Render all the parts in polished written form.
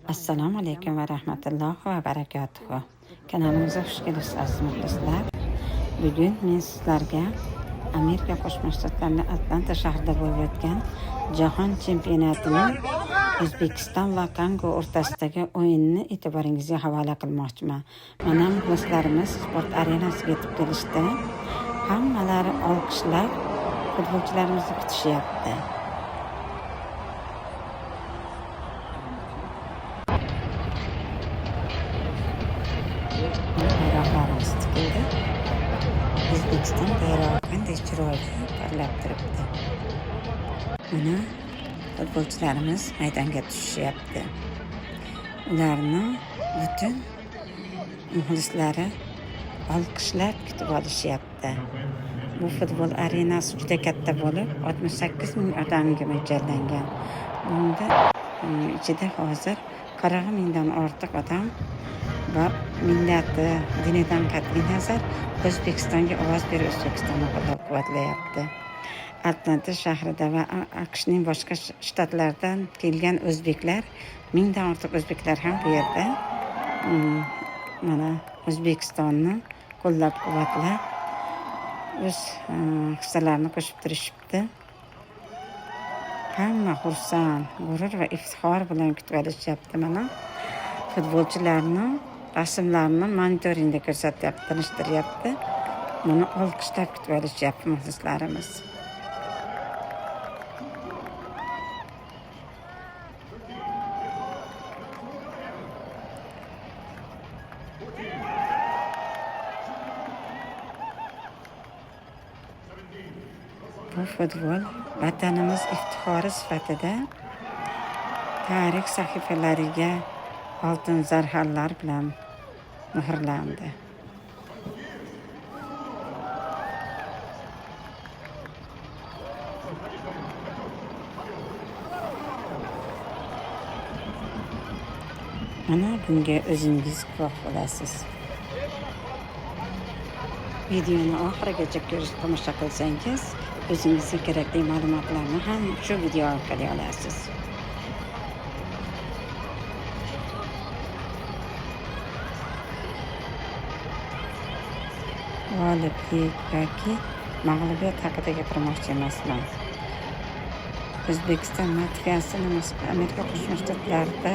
Assalomu alaykum va rahmatullohi va barakatuh. Kanalimizga xush kelibsiz aziz muxlislar. Bugun men sizlarga Amerika Qo'shma Shtatlarining Atlanta shahrida bo'lib o'tgan Jahon chempionatining O'zbekiston va Kongo o'rtasidagi o'yinni e'tiboringizga havola qilmoqchiman. Mana muxlislarimiz sport arenasiga yetib kelishdi. Hammalari olqishlab futbolchilarimizni kutishyapti. Bayroqlarimiz tikildi. O'zbekiston bayrog'i qanday chiroyli parlab turibdi. Mana futbolchilarimiz maydonga tushishyapti. Ularni butun muxlislari olqishlab kutib olishyapti. Bu futbol arenasi juda katta bo'lib, 68 ming odamga mo'ljallangan. Bunda ichida hozir 40 mingdan ortiq odam va millati, dinidan qat'iy nazar O'zbekistonga ovoz berib, O'zbekistonni qo'llab-quvvatlayapti. Atlanta shahrida va AQShning boshqa shtatlaridan kelgan o'zbeklar, mingdan ortiq o'zbeklar ham bu yerda mana O'zbekistonni qo'llab-quvvatlab o'z hissalarini qo'shib turishibdi. Hamma xursand, g'urur va iftixor bilan kutib olishyapti. Mana futbolchilarni rasmlarini monitoringda ko'rsatyapti, tanishtiryapti. Buni olqishlab kutib olishyapti muxlislarimiz. Bu futbol vatanimiz iftixori sifatida tarix sahifalariga oltin zarharlar bilan muhrlandi. Mana bunga o'zingiz guvoh bo'lasiz. Videoni oxirigacha tomosha qilsangiz, o'zingizga kerakli ma'lumotlarni ham shu video orqali olasiz. G'oliblik yoki mag'lubiyat haqida gapirmoqchi emasman. O'zbekiston madhiyasini Amerika Qo'shma Shtatlarida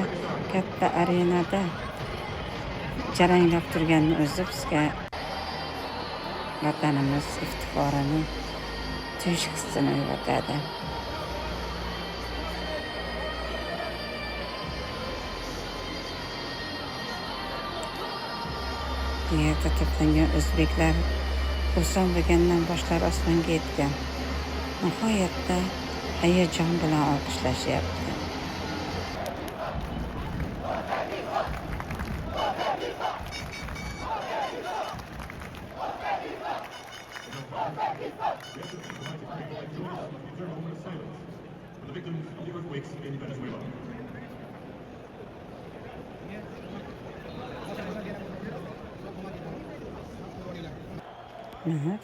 katta arenada jaranglab turganini o'zi bizga vatanimiz iftixorini tuyish hissini uyg'otadi. Bu yerda to'plangan o'zbeklar xursand bo'lgandan boshlari osmonga yetgan. Nihoyatda hayajon bilan olqishlashyapti.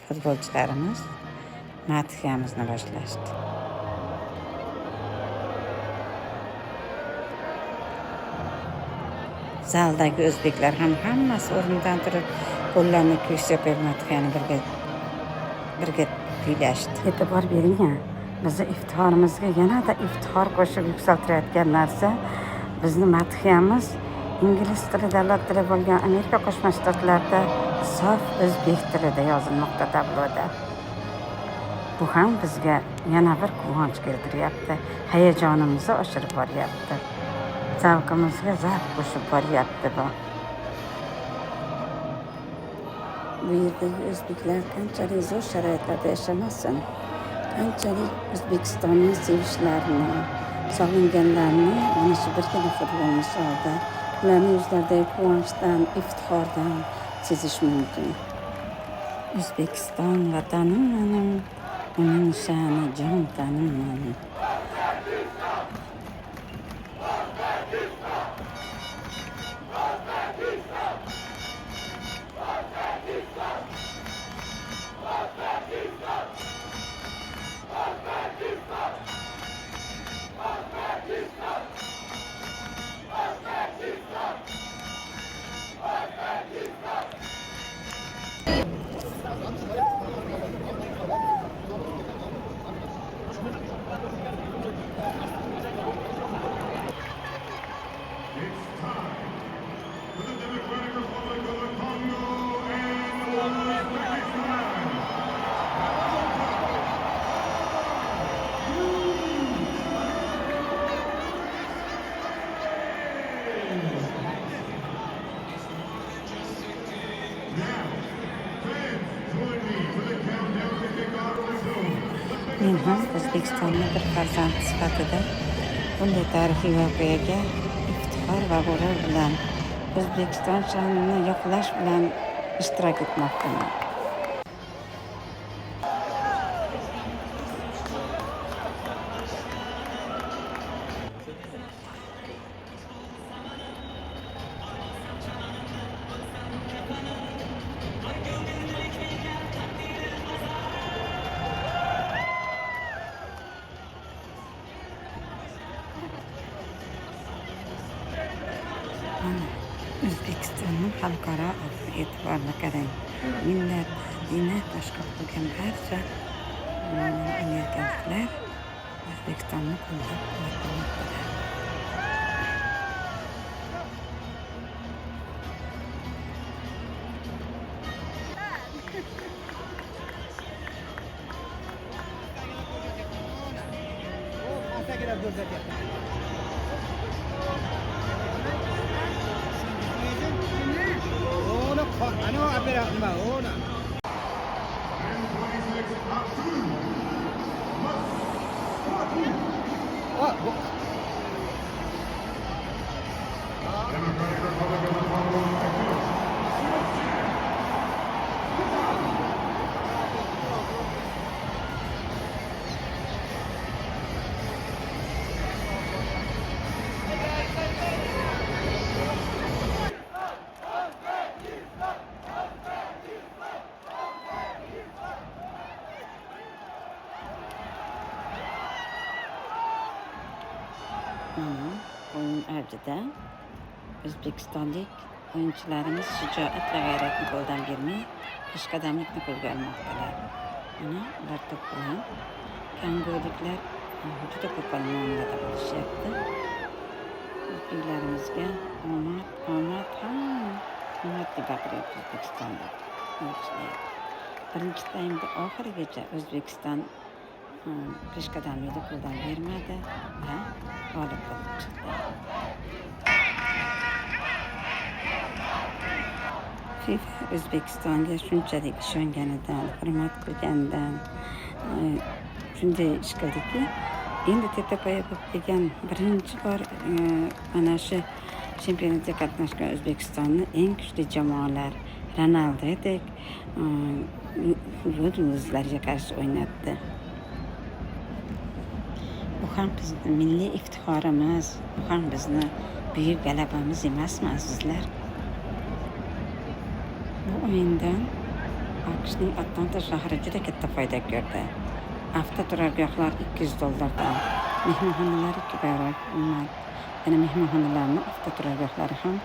Futbolchilarimiz madhiyamizni boshlashdi. Zaldagi o'zbeklar ham hammasi o'rnidan turib, qo'llarini ko'ksga madhiyani birga kuylashdi. E'tibor bering, bizni iftixorimizga yanada iftixor qo'shib yuksaltirayotgan narsa bizni madhiyamiz ingliz tili davlat tili bo'lgan Amerika Qo'shma Shtatlarida sof o'zbek tilida yozilmoqda tabloda. Bu ham bizga yana bir quvonch keltiryapti, hayajonimizni oshirib boryapti, zavqimizga zavq qo'shib boryapti. Bu yerdagi o'zbeklar qanchalik zo'r sharoitlarda yashamasin, qanchalik O'zbekistonni sevishlarini, sog'inganlarini mana shu birgina futbol misolida ularning yuzlaridagi quvonchdan, iftixordan sezish mumkin. O'zbekiston vatanim mening, uning sha'ni jon tanim mening. Men ham O'zbekistonning bir farzandi sifatida bunday tarixiy voqeaga iftixor va g'urur bilan O'zbekiston sha'nini yoqlash bilan ishtirok etmoqdaman. Mana O'zbekistonning xalqaro e'tiborini qarang. Millat, dini boshqa bo'lgan barcha amerikaliklar O'zbekistonni qo'llab-quvvatlamoqdalar. Mana o'yin avjida o'zbekistonlik o'yinchilarimiz shijoat va g'ayratni qo'ldan bermay, peshqadamlikni qo'lga olmoqdalar. Mana ular to'p bilan kongoliklar juda ko'p muomalada bo'lishyapti. O'zbeklarimizga omad deb baqiryapti O'zbekistonda. Birinchi taymda oxirigacha O'zbekiston peshqadamlikni qo'ldan bermadi va g'olib bo'lib chiqdi. FIFA O'zbekistonga shunchalik ishonganidan, hurmat qilganidan shunday ish qildiki, endi tetapoya bo'lib kelgan birinchi bor mana shu chempionatda qatnashgan O'zbekistonni eng kuchli jamoalar Ronaldodek yulduzlarga qarshi o'ynatdi. Bu ham bizning milliy iftixorimiz, bu ham bizni buyuk g'alabamiz emasmi azizlar? Bu o'yindan AQShning Atlanta shahri juda katta foyda ko'rdi. Avtoturargohlar $200 mehmonxonalar 2 barobar qimmat. Yana mehmonxonalarning avtoturargohlari ham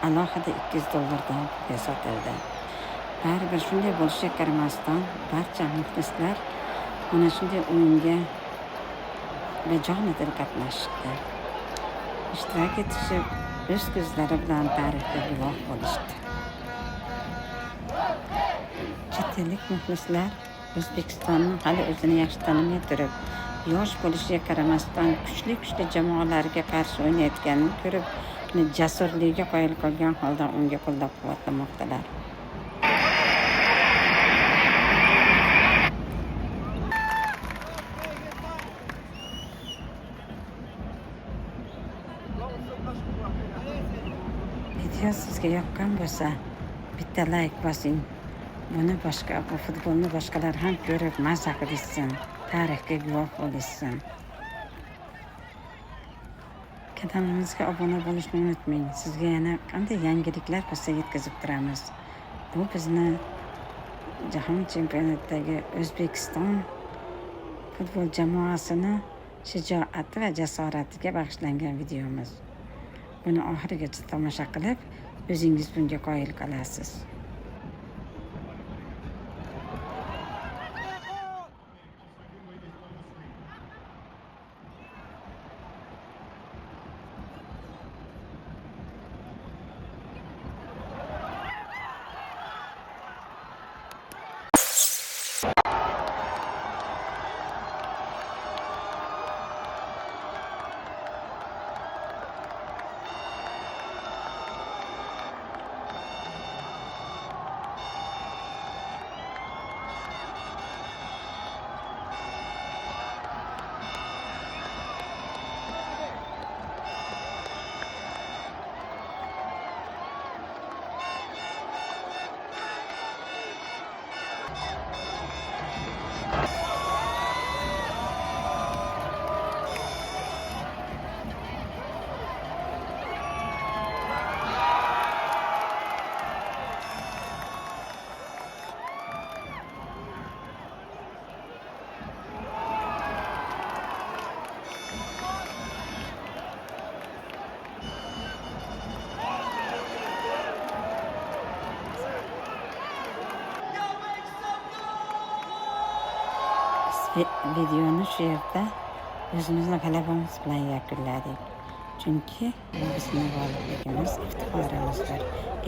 alohida $200 ga sotildi. Baribir shunday bo'lishiga qaramasdan barcha muxlislar mana shunday o'yinga bejonidil qatnashdi. Ishtirok etishib, o'z ko'zlari bilan tarixga guvoh bo'lishdi. Chet ellik muxlislar O'zbekistonni hali o'zini yaxshi tanimay turib, yosh bo'lishiga qaramasdan kuchli jamoalarga qarshi o'ynayotganini ko'rib, jasurligiga qoyil qolgan holda unga qo'llab-quvvatlamoqdalar. Video sizga yoqqan bo'lsa, bitta like bosing. Bu futbolni boshqalar ham ko'rib maza qilishsin, tarixga guvoh bo'lishsin. Kanalimizga obuna bo'lishni unutmang. Sizga yana qanday yangiliklar bo'lsa yetkazib turamiz. Bu bizni jahon chempionatidagi O'zbekiston futbol jamoasini shijoati va jasoratiga bag'ishlangan videomiz. Buni oxirigacha tomosha qilib, o'zingiz bunga qoyil qolasiz. videoni shu yerda o'zimizni g'alabamiz bilan yakunladik. Chunki bu bizning g'olibligimiz, iftixorimizdir.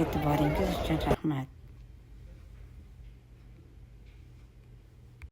E'tiboringiz uchun rahmat.